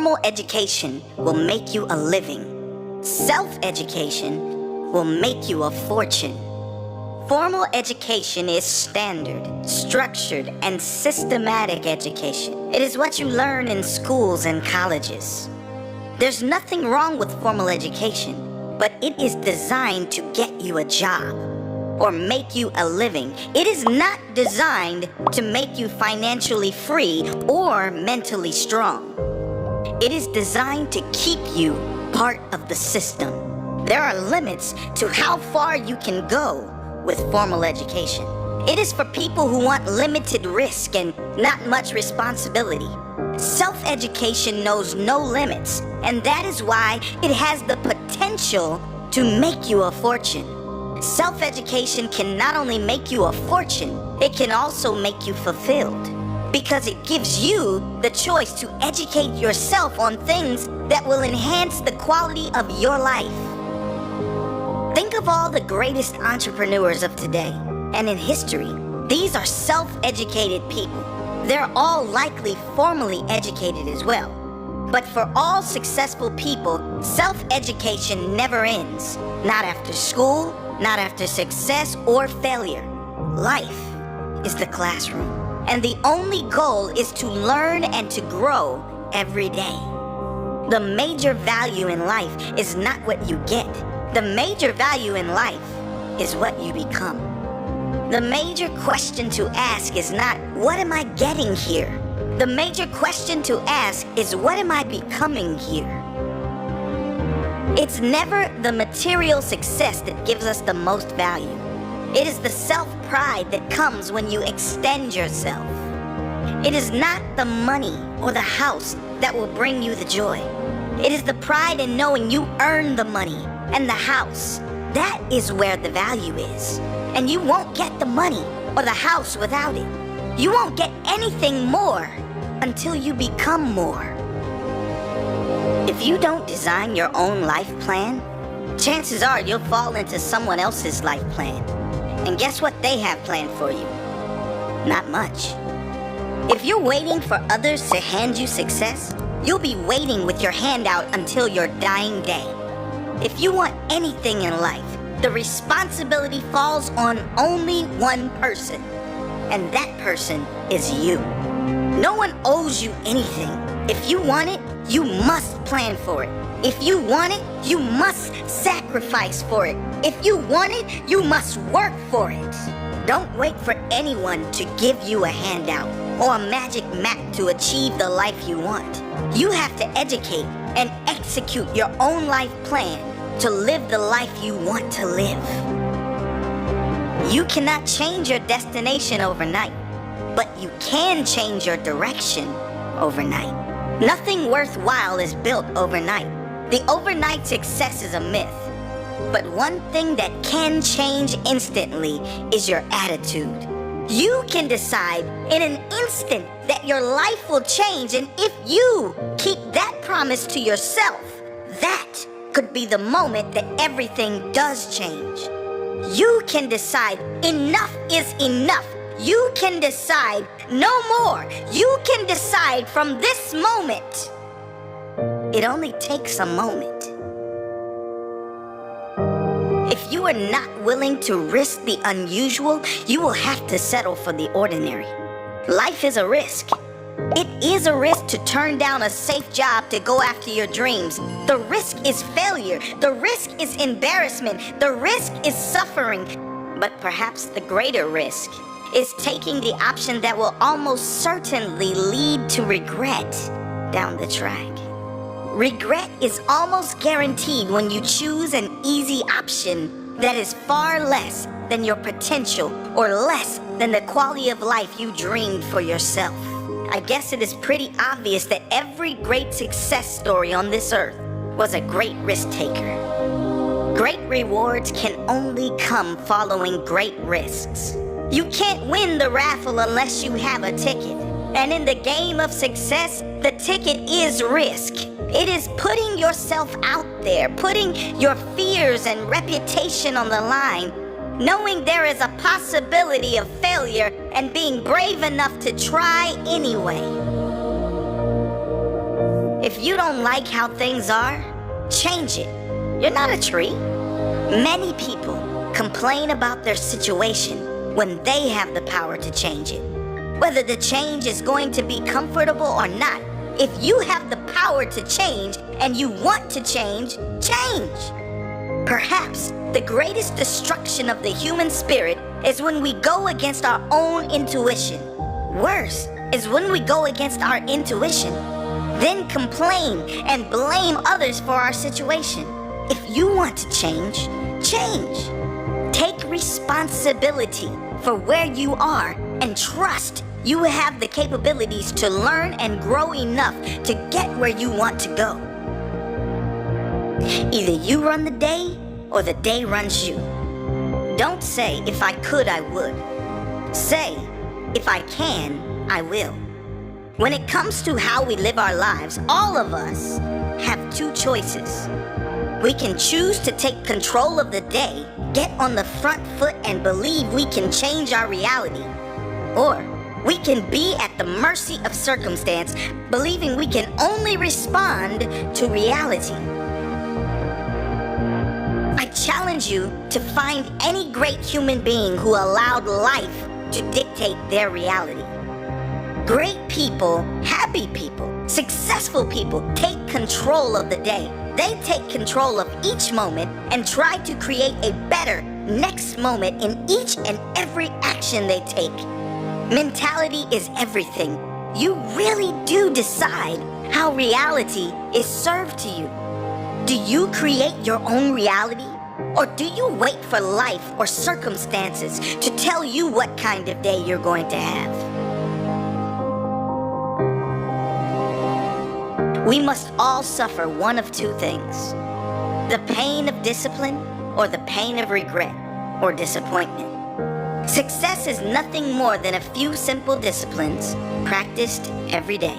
Formal education will make you a living. Self-education will make you a fortune. Formal education is standard, structured, and systematic education. It is what you learn in schools and colleges. There's nothing wrong with formal education, but it is designed to get you a job or make you a living. It is not designed to make you financially free or mentally strong. It is designed to keep you part of the system. There are limits to how far you can go with formal education. It is for people who want limited risk and not much responsibility. Self-education knows no limits, and that is why it has the potential to make you a fortune. Self-education can not only make you a fortune, it can also make you fulfilled, because it gives you the choice to educate yourself on things that will enhance the quality of your life. Think of all the greatest entrepreneurs of today and in history. These are self-educated people. They're all likely formally educated as well. But for all successful people, self-education never ends. Not after school, not after success or failure. Life is the classroom. And the only goal is to learn and to grow every day. The major value in life is not what you get. The major value in life is what you become. The major question to ask is not, what am I getting here? The major question to ask is, what am I becoming here? It's never the material success that gives us the most value. It is the self-pride that comes when you extend yourself. It is not the money or the house that will bring you the joy. It is the pride in knowing you earned the money and the house. That is where the value is. And you won't get the money or the house without it. You won't get anything more until you become more. If you don't design your own life plan, chances are you'll fall into someone else's life plan. And guess what they have planned for you? Not much. If you're waiting for others to hand you success, you'll be waiting with your hand out until your dying day. If you want anything in life, the responsibility falls on only one person, and that person is you. No one owes you anything. If you want it, you must plan for it. If you want it, you must sacrifice for it. If you want it, you must work for it. Don't wait for anyone to give you a handout or a magic map to achieve the life you want. You have to educate and execute your own life plan to live the life you want to live. You cannot change your destination overnight, but you can change your direction overnight. Nothing worthwhile is built overnight. The overnight success is a myth. But one thing that can change instantly is your attitude. You can decide in an instant that your life will change, and if you keep that promise to yourself, that could be the moment that everything does change. You can decide enough is enough. You can decide no more. You can decide from this moment. It only takes a moment. If you are not willing to risk the unusual, you will have to settle for the ordinary. Life is a risk. It is a risk to turn down a safe job to go after your dreams. The risk is failure. The risk is embarrassment. The risk is suffering. But perhaps the greater risk is taking the option that will almost certainly lead to regret down the track. Regret is almost guaranteed when you choose an easy option that is far less than your potential or less than the quality of life you dreamed for yourself. I guess it is pretty obvious that every great success story on this earth was a great risk taker. Great rewards can only come following great risks. You can't win the raffle unless you have a ticket. And in the game of success, the ticket is risk. It is putting yourself out there, putting your fears and reputation on the line, knowing there is a possibility of failure and being brave enough to try anyway. If you don't like how things are, change it. You're not a tree. Many people complain about their situation when they have the power to change it. Whether the change is going to be comfortable or not, if you have the power to change and you want to change, change. Perhaps the greatest destruction of the human spirit is when we go against our own intuition. Worse is when we go against our intuition, then complain and blame others for our situation. If you want to change, change. Take responsibility for where you are and trust you have the capabilities to learn and grow enough to get where you want to go. Either you run the day or the day runs you. Don't say, if I could, I would. Say, if I can, I will. When it comes to how we live our lives, all of us have two choices. We can choose to take control of the day, get on the front foot and believe we can change our reality. Or we can be at the mercy of circumstance, believing we can only respond to reality. I challenge you to find any great human being who allowed life to dictate their reality. Great people, happy people, successful people take control of the day. They take control of each moment and try to create a better next moment in each and every action they take. Mentality is everything. You really do decide how reality is served to you. Do you create your own reality? Or do you wait for life or circumstances to tell you what kind of day you're going to have? We must all suffer one of two things: the pain of discipline or the pain of regret or disappointment. Success is nothing more than a few simple disciplines practiced every day.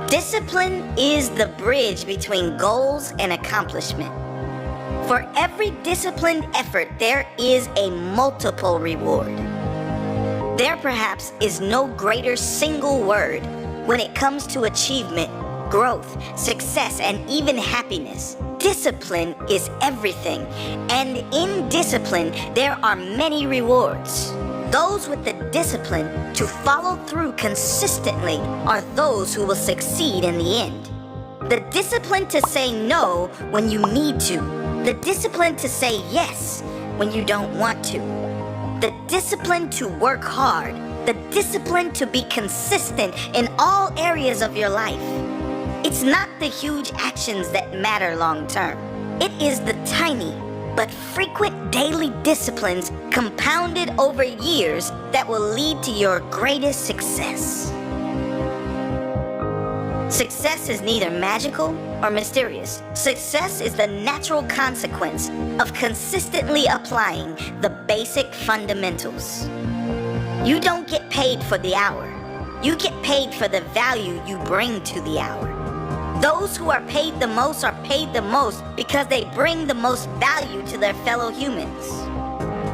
Discipline is the bridge between goals and accomplishment. For every disciplined effort, there is a multiple reward. There perhaps is no greater single word when it comes to achievement, growth, success, and even happiness. Discipline is everything, and in discipline, there are many rewards. Those with the discipline to follow through consistently are those who will succeed in the end. The discipline to say no when you need to. The discipline to say yes when you don't want to. The discipline to work hard. The discipline to be consistent in all areas of your life. It's not the huge actions that matter long term. It is the tiny but frequent daily disciplines compounded over years that will lead to your greatest success. Success is neither magical or mysterious. Success is the natural consequence of consistently applying the basic fundamentals. You don't get paid for the hour. You get paid for the value you bring to the hour. Those who are paid the most are paid the most because they bring the most value to their fellow humans.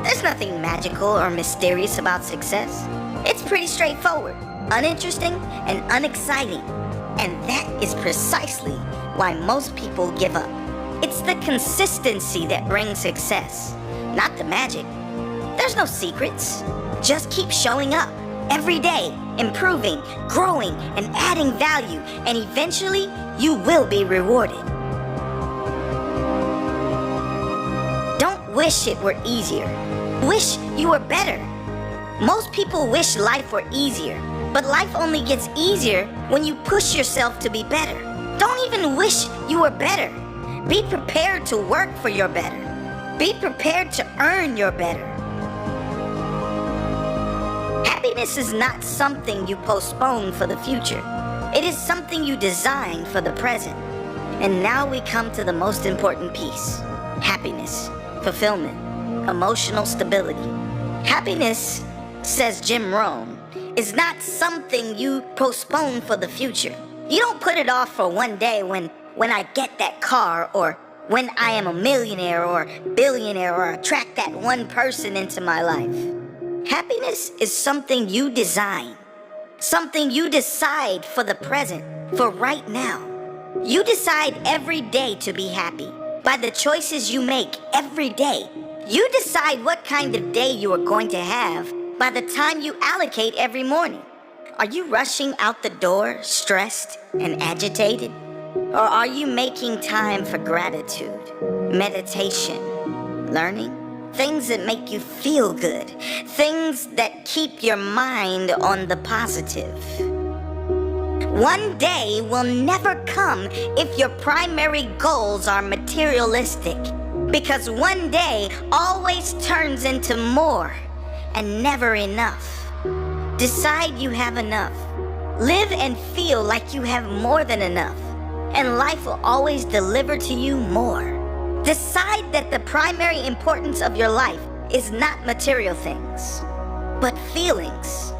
There's nothing magical or mysterious about success. It's pretty straightforward, uninteresting, and unexciting. And that is precisely why most people give up. It's the consistency that brings success, not the magic. There's no secrets. Just keep showing up every day, improving, growing, and adding value, and eventually you will be rewarded. Don't wish it were easier. Wish you were better. Most people wish life were easier, but life only gets easier when you push yourself to be better. Don't even wish you were better. Be prepared to work for your better. Be prepared to earn your better. Happiness is not something you postpone for the future. It is something you design for the present. And now we come to the most important piece: happiness, fulfillment, emotional stability. Happiness, says Jim Rohn, is not something you postpone for the future. You don't put it off for one day when I get that car, or when I am a millionaire or billionaire, or attract that one person into my life. Happiness is something you design, something you decide for the present. for right now. You decide every day to be happy by the choices you make every day. You decide what kind of day you are going to have by the time you allocate every morning. Are you rushing out the door, stressed and agitated? Or are you making time for gratitude, meditation, learning? Things that make you feel good, things that keep your mind on the positive. One day will never come if your primary goals are materialistic, because one day always turns into more and never enough. Decide you have enough. Live and feel like you have more than enough, and life will always deliver to you more. Decide that the primary importance of your life is not material things, but feelings.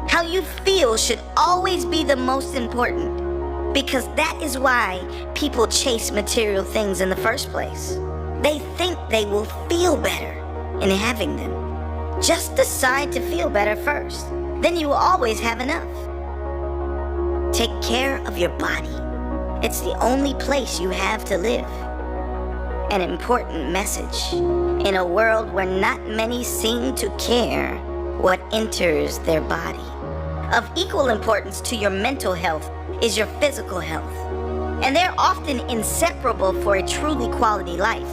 How you feel should always be the most important, because that is why people chase material things in the first place. They think they will feel better in having them. Just decide to feel better first, then you will always have enough. Take care of your body. It's the only place you have to live. An important message in a world where not many seem to care what enters their body. Of equal importance to your mental health is your physical health, and they're often inseparable for a truly quality life.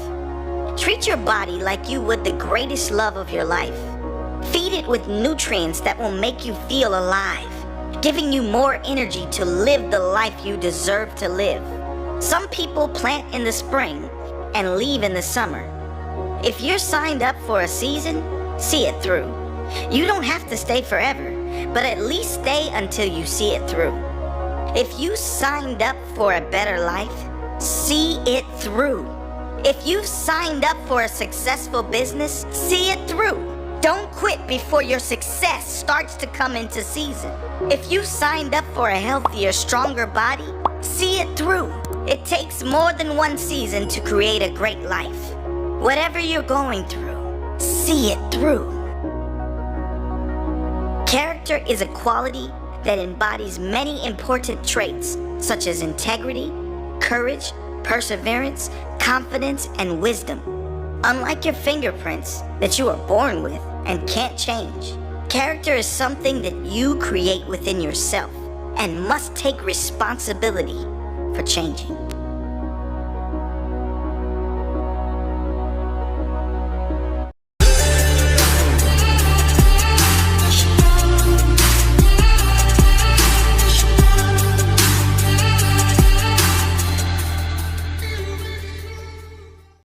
Treat your body like you would the greatest love of your life. Feed it with nutrients that will make you feel alive, giving you more energy to live the life you deserve to live. Some people plant in the spring and leave in the summer. If you're signed up for a season, see it through. You don't have to stay forever, but at least stay until you see it through. If you signed up for a better life, see it through. If you've signed up for a successful business, see it through. Don't quit before your success starts to come into season. If you signed up for a healthier, stronger body, see it through. It takes more than one season to create a great life. Whatever you're going through, see it through. Character is a quality that embodies many important traits such as integrity, courage, perseverance, confidence, and wisdom. Unlike your fingerprints that you are born with and can't change, character is something that you create within yourself and must take responsibility for changing.